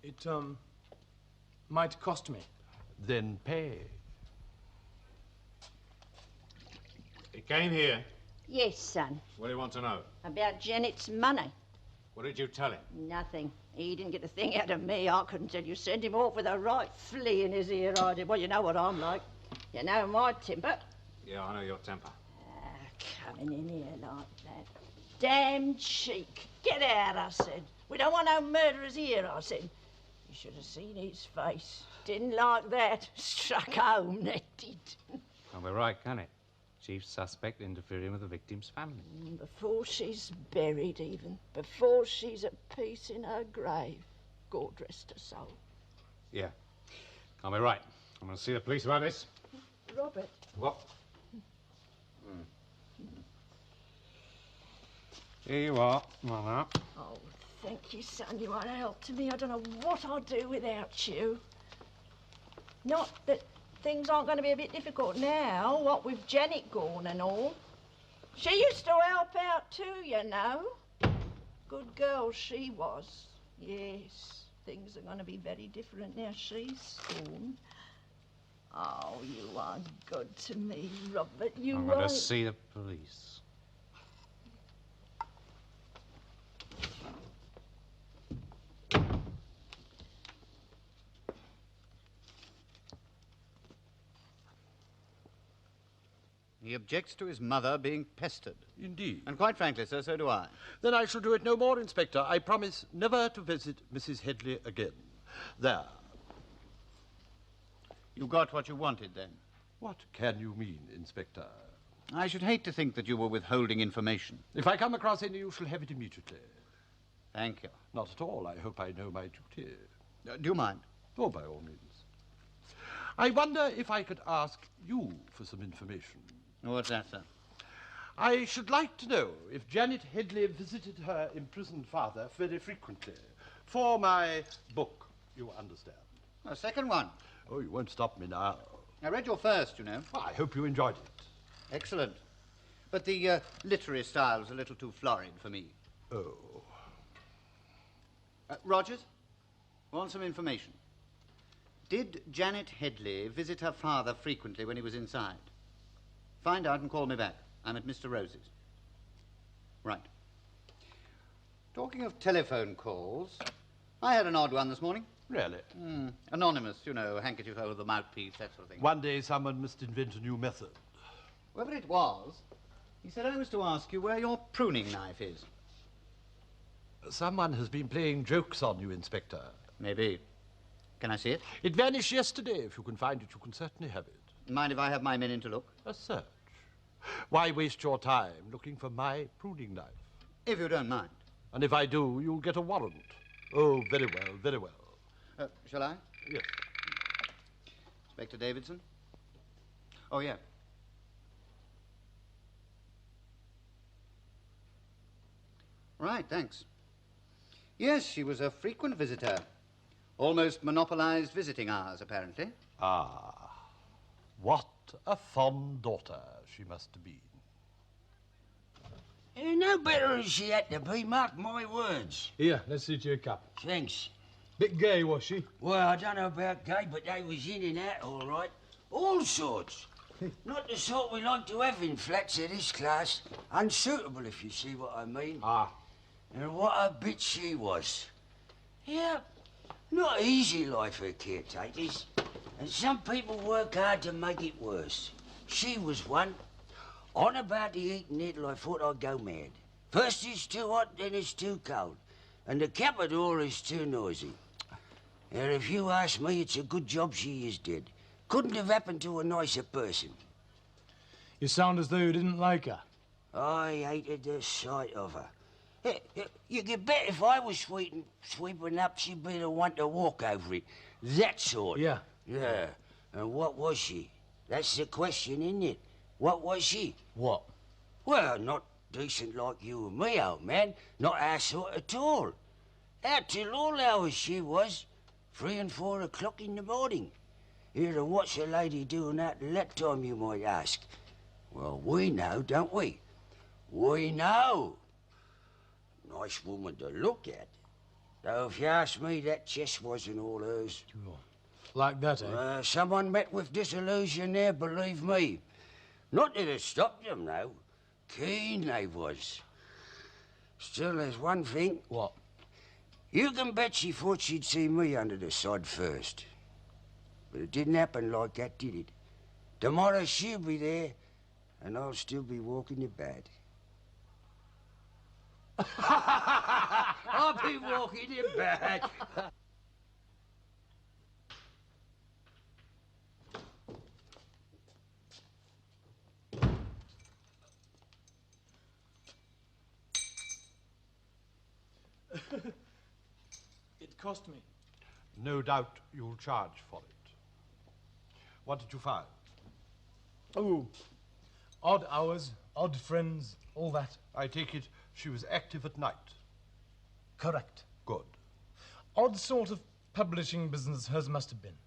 Speaker 2: It, might cost me.
Speaker 1: Then pay.
Speaker 9: He came here.
Speaker 10: Yes, son.
Speaker 9: What do you want to know?
Speaker 10: About Janet's money.
Speaker 9: What did you tell him?
Speaker 10: Nothing. He didn't get a thing out of me. I couldn't tell you. Send him off with a right flea in his ear, I did. Well, you know what I'm like. You know my temper.
Speaker 9: Yeah, I know your temper.
Speaker 10: Coming in here like that. Damn cheek. Get out, I said. We don't want no murderers here, I said. You should have seen his face. Didn't like that. Struck home, that did.
Speaker 9: Can't be right, can it? Chief suspect interfering with the victim's family.
Speaker 10: Before she's buried, even. Before she's at peace in her grave. God rest her soul.
Speaker 9: Yeah. Can't be right. I'm going to see the police about this.
Speaker 10: Robert.
Speaker 9: What? Here you are, Mother.
Speaker 10: Oh, thank you, son. You are a help to me. I don't know what I'd do without you. Not that things aren't going to be a bit difficult now, what with Janet gone and all. She used to help out too, you know. Good girl she was. Yes, things are going to be very different now she's gone. Oh, you are good to me, Robert. You
Speaker 9: I'm
Speaker 10: are.
Speaker 9: going to see the police.
Speaker 7: He objects to his mother being pestered.
Speaker 1: Indeed.
Speaker 7: And quite frankly, sir, so do I.
Speaker 1: Then I shall do it no more, Inspector. I promise never to visit Mrs. Headley again. There.
Speaker 7: You got what you wanted, then?
Speaker 1: What can you mean, Inspector?
Speaker 7: I should hate to think that you were withholding information.
Speaker 1: If I come across any, you shall have it immediately.
Speaker 7: Thank you.
Speaker 1: Not at all. I hope I know my duty.
Speaker 7: Do you mind?
Speaker 1: Oh, by all means. I wonder if I could ask you for some information.
Speaker 7: What's that, sir?
Speaker 1: I should like to know if Janet Headley visited her imprisoned father very frequently. For my book, you understand.
Speaker 7: A second one.
Speaker 1: Oh, you won't stop me now.
Speaker 7: I read your first, you know.
Speaker 1: Well, I hope you enjoyed it.
Speaker 7: Excellent. But the literary style's a little too florid for me.
Speaker 1: Oh.
Speaker 7: Rogers, want some information. Did Janet Headley visit her father frequently when he was inside? Find out and call me back. I'm at Mr. Rose's. Right. Talking of telephone calls, I had an odd one this morning.
Speaker 1: Really?
Speaker 7: Anonymous, you know, handkerchief over the mouthpiece, that sort of thing.
Speaker 1: One day someone must invent a new method.
Speaker 7: Whoever it was, he said I was to ask you where your pruning knife is.
Speaker 1: Someone has been playing jokes on you, Inspector.
Speaker 7: Maybe. Can I see it?
Speaker 1: It vanished yesterday. If you can find it, you can certainly have it.
Speaker 7: Mind if I have my men in to look?
Speaker 1: A search. Why waste your time looking for my pruning knife?
Speaker 7: If you don't mind.
Speaker 1: And if I do, you'll get a warrant. Oh, very well, very well.
Speaker 7: Shall I?
Speaker 1: Yes.
Speaker 7: Inspector Davidson? Oh, yeah. Right, thanks. Yes, she was a frequent visitor. Almost monopolized visiting hours, apparently.
Speaker 1: Ah, what a fond daughter she must have been.
Speaker 12: No better than she had to be, mark my words.
Speaker 2: Here, let's see to your cup.
Speaker 12: Thanks.
Speaker 2: Bit gay, was she?
Speaker 12: Well, I don't know about gay, but they was in and out all right. All sorts. Not the sort we like to have in flats of this class. Unsuitable, if you see what I mean.
Speaker 2: Ah.
Speaker 12: And what a bit she was. Yeah, not easy life for caretakers. And some people work hard to make it worse. She was one. On about the eating it till I thought I'd go mad. First it's too hot, then it's too cold. And the Capitol is too noisy. And if you ask me, it's a good job she is dead. Couldn't have happened to a nicer person.
Speaker 2: You sound as though you didn't like her.
Speaker 12: I hated the sight of her. You could bet if I was sweeping up, she'd be the one to walk over it. That sort.
Speaker 2: Yeah.
Speaker 12: Yeah. And what was she? That's the question, isn't it? What was she?
Speaker 2: What?
Speaker 12: Well, not decent like you and me, old man. Not our sort at all. Out till all hours she was. 3 and 4 o'clock in the morning. Here, and what's a lady doing out at that time, you might ask? Well, we know, don't we? We know. Nice woman to look at. Though if you ask me, that chest wasn't all hers.
Speaker 2: Like that, eh?
Speaker 12: Someone met with disillusion there, believe me. Not that it stopped them, though. Keen they was. Still, there's one thing.
Speaker 2: What?
Speaker 12: You can bet she thought she'd see me under the sod first. But it didn't happen like that, did it? Tomorrow she'll be there, and I'll still be walking the bed. I'll be walking the bed.
Speaker 2: It cost me.
Speaker 1: No doubt you'll charge for it. What did you find?
Speaker 2: Oh, odd hours, odd friends, all that.
Speaker 1: I take it she was active at night.
Speaker 2: Correct.
Speaker 1: Good.
Speaker 2: Odd sort of publishing business hers must have been.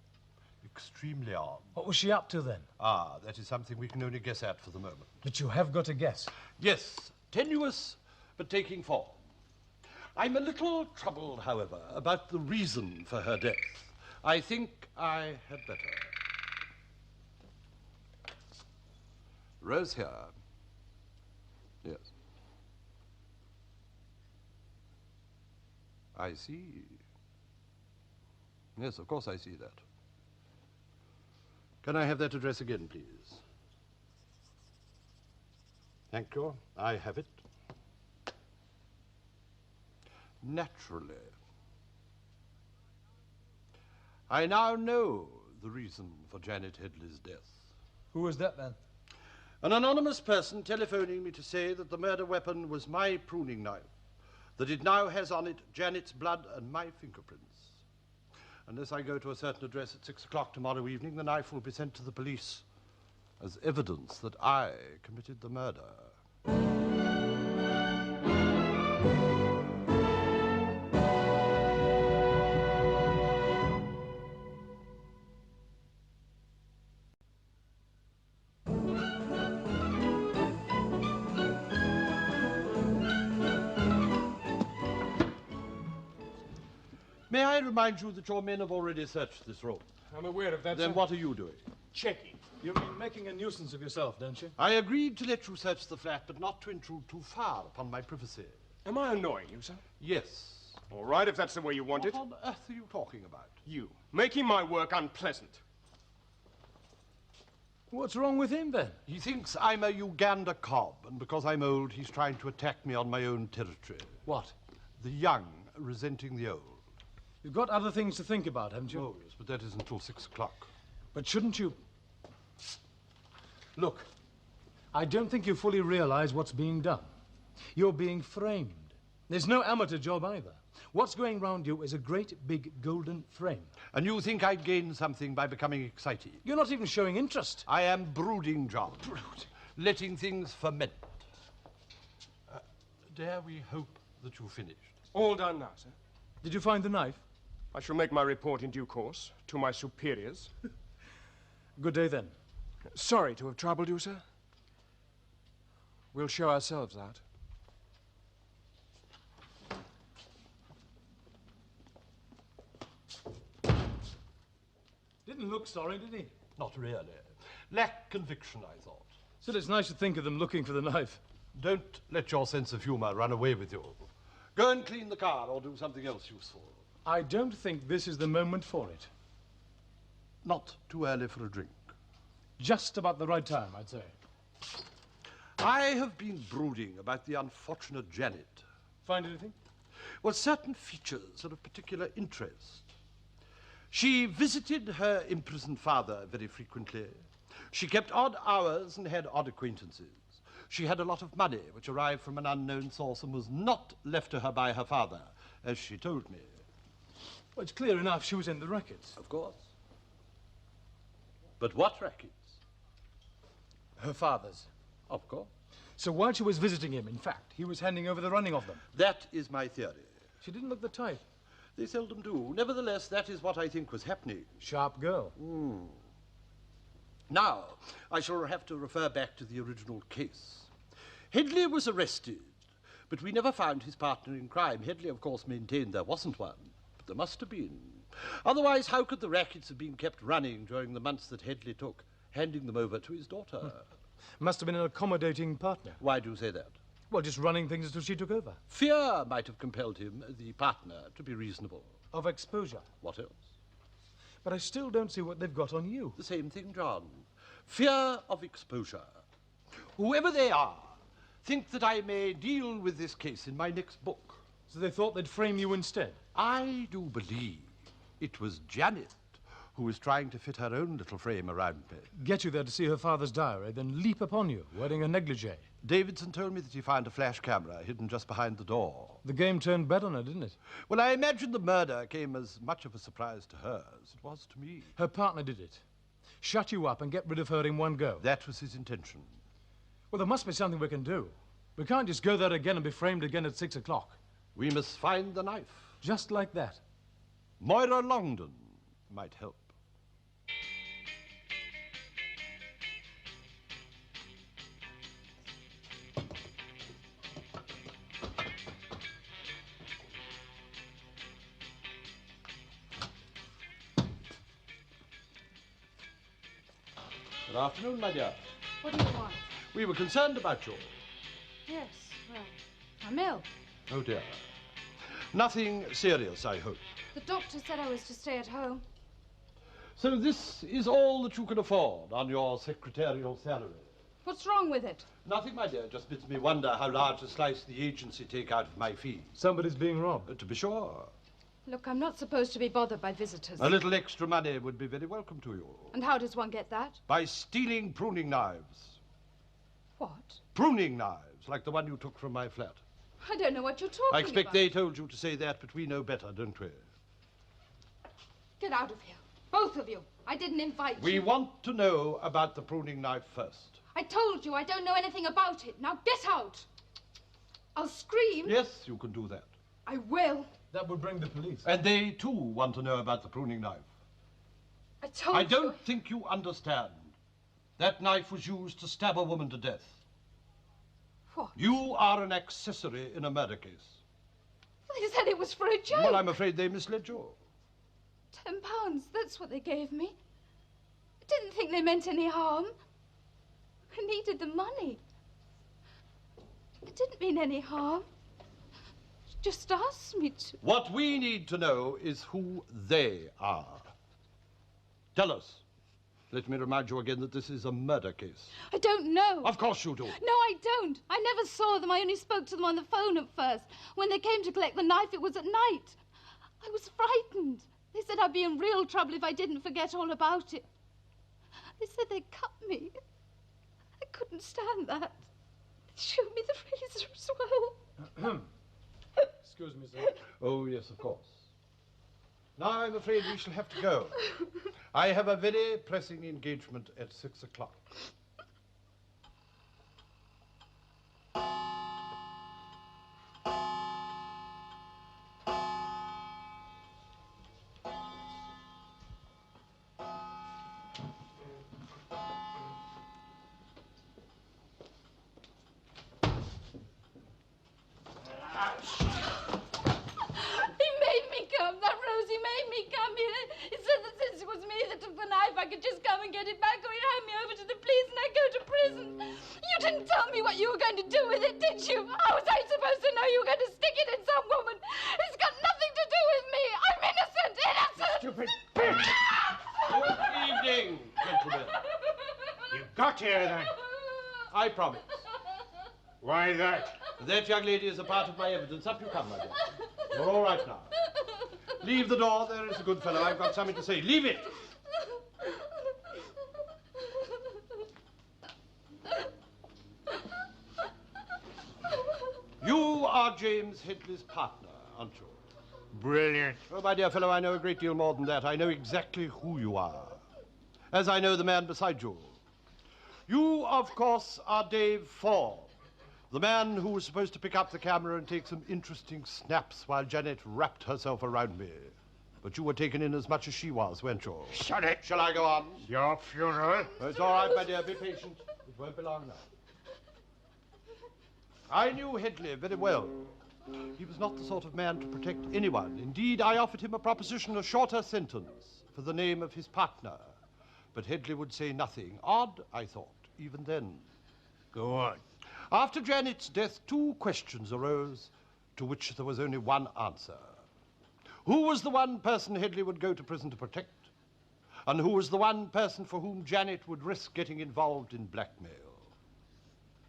Speaker 1: Extremely odd.
Speaker 2: What was she up to then?
Speaker 1: Ah, that is something we can only guess at for the moment.
Speaker 2: But you have got a guess.
Speaker 1: Yes, tenuous, but taking form. I'm a little troubled, however, about the reason for her death. I think I had better. Rose here. Yes. I see. Yes, of course I see that. Can I have that address again, please? Thank you. I have it. Naturally. I now know the reason for Janet Headley's death.
Speaker 2: Who was that, then?
Speaker 1: An anonymous person telephoning me to say that the murder weapon was my pruning knife, that it now has on it Janet's blood and my fingerprints. Unless I go to a certain address at 6 o'clock tomorrow evening, the knife will be sent to the police as evidence that I committed the murder. May I remind you that your men have already searched this room?
Speaker 11: I'm aware of that,
Speaker 1: Then
Speaker 11: sir.
Speaker 1: what are you doing?
Speaker 11: Checking.
Speaker 2: You mean making a nuisance of yourself, don't you?
Speaker 1: I agreed to let you search the flat, but not to intrude too far upon my privacy.
Speaker 11: Am I annoying you, sir?
Speaker 1: Yes.
Speaker 11: All right, if that's the way you want it.
Speaker 1: What on earth are you talking about?
Speaker 11: You. Making my work unpleasant.
Speaker 2: What's wrong with him, then?
Speaker 1: He thinks I'm a Uganda cob, and because I'm old, he's trying to attack me on my own territory.
Speaker 2: What?
Speaker 1: The young resenting the old.
Speaker 2: You've got other things to think about, haven't you?
Speaker 1: Oh, yes, but that isn't till 6 o'clock.
Speaker 2: But shouldn't you... Look, I don't think you fully realize what's being done. You're being framed. There's no amateur job either. What's going round you is a great big golden frame.
Speaker 1: And you think I'd gain something by becoming excited?
Speaker 2: You're not even showing interest.
Speaker 1: I am brooding, John. Letting things ferment. Dare we hope that you finished?
Speaker 11: All done now, sir.
Speaker 2: Did you find the knife?
Speaker 11: I shall make my report in due course to my superiors.
Speaker 2: Good day, then.
Speaker 11: Sorry to have troubled you, sir. We'll show ourselves out.
Speaker 2: Didn't look sorry, did he?
Speaker 1: Not really. Lack conviction, I thought.
Speaker 2: Still, it's nice to think of them looking for the knife.
Speaker 1: Don't let your sense of humor run away with you. Go and clean the car or do something else useful.
Speaker 2: I don't think this is the moment for it.
Speaker 1: Not too early for a drink.
Speaker 2: Just about the right time, I'd say.
Speaker 1: I have been brooding about the unfortunate Janet.
Speaker 2: Find anything?
Speaker 1: Well, certain features are of particular interest. She visited her imprisoned father very frequently. She kept odd hours and had odd acquaintances. She had a lot of money, which arrived from an unknown source and was not left to her by her father, as she told me.
Speaker 2: Well, it's clear enough she was in the rackets.
Speaker 1: Of course. But what rackets?
Speaker 2: Her father's.
Speaker 1: Of course.
Speaker 2: So while she was visiting him, in fact, he was handing over the running of them.
Speaker 1: That is my theory.
Speaker 2: She didn't look the type.
Speaker 1: They seldom do. Nevertheless, that is what I think was happening.
Speaker 2: Sharp girl.
Speaker 1: Now, I shall have to refer back to the original case. Headley was arrested, but we never found his partner in crime. Headley, of course, maintained there wasn't one, but there must have been. Otherwise, how could the rackets have been kept running during the months that Headley took, handing them over to his daughter?
Speaker 2: Must have been an accommodating partner.
Speaker 1: Why do you say that?
Speaker 2: Well, just running things until she took over.
Speaker 1: Fear might have compelled him, the partner, to be reasonable.
Speaker 2: Of exposure.
Speaker 1: What else?
Speaker 2: But I still don't see what they've got on you.
Speaker 1: The same thing, John. Fear of exposure. Whoever they are, think that I may deal with this case in my next book.
Speaker 2: So they thought they'd frame you instead?
Speaker 1: I do believe it was Janet who was trying to fit her own little frame around me.
Speaker 2: Get you there to see her father's diary, then leap upon you, wearing a negligee.
Speaker 1: Davidson told me that he found a flash camera hidden just behind the door.
Speaker 2: The game turned bad on her, didn't it?
Speaker 1: Well, I imagine the murder came as much of a surprise to her as it was to me.
Speaker 2: Her partner did it. Shut you up and get rid of her in one go.
Speaker 1: That was his intention.
Speaker 2: Well, there must be something we can do. We can't just go there again and be framed again at 6 o'clock.
Speaker 1: We must find the knife.
Speaker 2: Just like that.
Speaker 1: Moira Longdon might help. Good afternoon, my dear.
Speaker 3: What do you want?
Speaker 1: We were concerned about you.
Speaker 3: Yes, well, I'm ill.
Speaker 1: Oh, dear. Nothing serious, I hope.
Speaker 3: The doctor said I was to stay at home.
Speaker 1: So this is all that you can afford on your secretarial salary?
Speaker 3: What's wrong with it?
Speaker 1: Nothing, my dear. Just makes me wonder how large a slice the agency take out of my fee.
Speaker 2: Somebody's being robbed.
Speaker 1: To be sure.
Speaker 3: Look, I'm not supposed to be bothered by visitors.
Speaker 1: A little extra money would be very welcome to you.
Speaker 3: And how does one get that?
Speaker 1: By stealing pruning knives.
Speaker 3: What?
Speaker 1: Pruning knives, like the one you took from my flat.
Speaker 3: I don't know what you're talking
Speaker 1: I expect
Speaker 3: about.
Speaker 1: they told you to say that, but we know better, don't we?
Speaker 3: Get out of here. Both of you. I didn't invite
Speaker 1: We
Speaker 3: you.
Speaker 1: want to know about the pruning knife first.
Speaker 3: I told you I don't know anything about it. Now get out. I'll scream.
Speaker 1: Yes, you can do that.
Speaker 3: I will.
Speaker 2: That would bring the police.
Speaker 1: And they, too, want to know about the pruning knife.
Speaker 3: I told
Speaker 1: I
Speaker 3: you.
Speaker 1: don't think you understand. That knife was used to stab a woman to death.
Speaker 3: What?
Speaker 1: You are an accessory in a murder case.
Speaker 3: They said it was for a joke.
Speaker 1: Well, I'm afraid they misled you.
Speaker 3: £10, that's what they gave me. I didn't think they meant any harm. I needed the money. It didn't mean any harm. Just asked me to.
Speaker 1: What we need to know is who they are. Tell us. Let me remind you again that this is a murder case.
Speaker 3: I don't know.
Speaker 1: Of course you do.
Speaker 3: No, I don't. I never saw them. I only spoke to them on the phone at first. When they came to collect the knife, it was at night. I was frightened. They said I'd be in real trouble if I didn't forget all about it. They said they'd cut me. I couldn't stand that. They showed me the razor as well.
Speaker 2: Excuse me, sir.
Speaker 1: Oh, yes, of course. Now I'm afraid we shall have to go. I have a very pressing engagement at 6 o'clock.
Speaker 3: He made me come. That Rosie made me come here. He said that since it was me that took the knife, I could just come and get it back, or he'd hand me over to the police and I'd go to prison. You didn't tell me what you were going to do with it, did you? How was I supposed to know you were going to stick it in some woman? It's got nothing to do with me. I'm innocent, innocent.
Speaker 11: Stupid bitch!
Speaker 1: Good evening, gentlemen.
Speaker 11: You got here then.
Speaker 1: I promise.
Speaker 11: Why that?
Speaker 1: That young lady is a part of my evidence. Up you come, my dear. You're all right now. Leave the door. There is a good fellow. I've got something to say. Leave it. You are James Headley's partner, aren't you?
Speaker 11: Brilliant.
Speaker 1: Oh, my dear fellow, I know a great deal more than that. I know exactly who you are, as I know the man beside you. You, of course, are Dave Ford, the man who was supposed to pick up the camera and take some interesting snaps while Janet wrapped herself around me. But you were taken in as much as she was, weren't you?
Speaker 11: Shut it.
Speaker 1: Shall I go on?
Speaker 11: Your funeral?
Speaker 1: Oh, it's all right, my dear. Be patient. It won't be long now. I knew Headley very well. He was not the sort of man to protect anyone. Indeed, I offered him a proposition, a shorter sentence, for the name of his partner. But Headley would say nothing. Odd, I thought, even then.
Speaker 11: Go on.
Speaker 1: After Janet's death, two questions arose, to which there was only one answer. Who was the one person Headley would go to prison to protect? And who was the one person for whom Janet would risk getting involved in blackmail?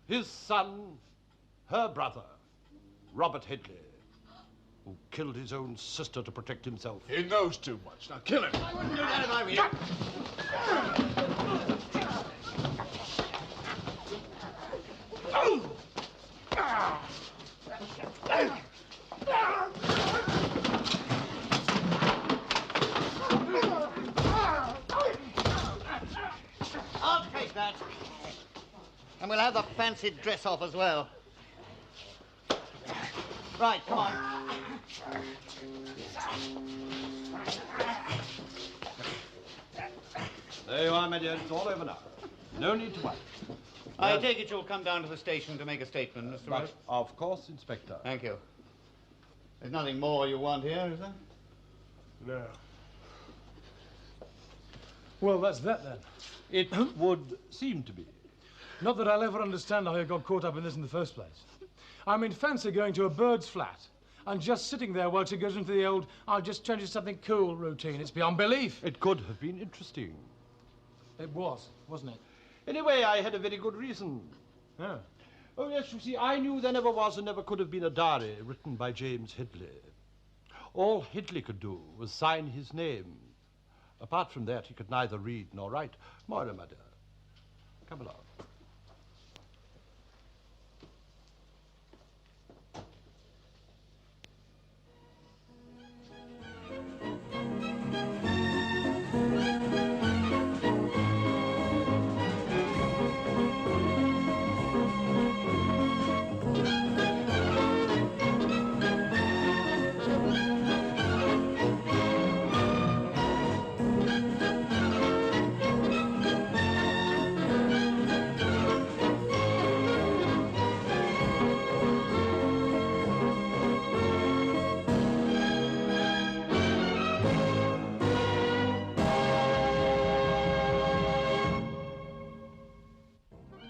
Speaker 1: His son, her brother, Robert Headley, who killed his own sister to protect himself.
Speaker 8: He knows too much. Now kill him.
Speaker 7: I wouldn't do that if I were you. I'll take that. And we'll have the fancy dress off as well. Right, come on.
Speaker 1: There you are, my dear. It's all over now. No need to worry.
Speaker 7: I take it you'll come down to the station to make a statement, Mr.
Speaker 1: But,
Speaker 7: Rose?
Speaker 1: of course, Inspector.
Speaker 7: Thank you. There's nothing more you want here, is there?
Speaker 2: No. Well, that's that then.
Speaker 1: It would seem to be.
Speaker 2: Not that I'll ever understand how you got caught up in this in the first place. I mean, fancy going to a bird's flat and just sitting there while she goes into the old, I'll just change to something cool routine. It's beyond belief.
Speaker 1: It could have been interesting.
Speaker 2: It was, wasn't it?
Speaker 1: Anyway, I had a very good reason.
Speaker 2: Yeah.
Speaker 1: Oh, yes, you see, I knew there never was and never could have been a diary written by James Headley. All Hidley could do was sign his name. Apart from that, he could neither read nor write. Moira, my dear, come along.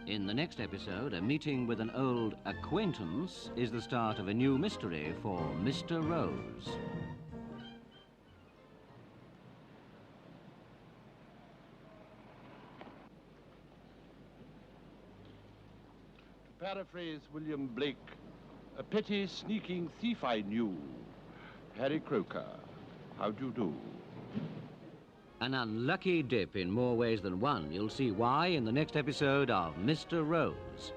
Speaker 13: In the next episode, a meeting with an old acquaintance is the start of a new mystery for Mr. Rose.
Speaker 1: To paraphrase William Blake, a petty sneaking thief I knew, Harry Croker, how do you do?
Speaker 13: An unlucky dip in more ways than one. You'll see why in the next episode of Mr. Rose.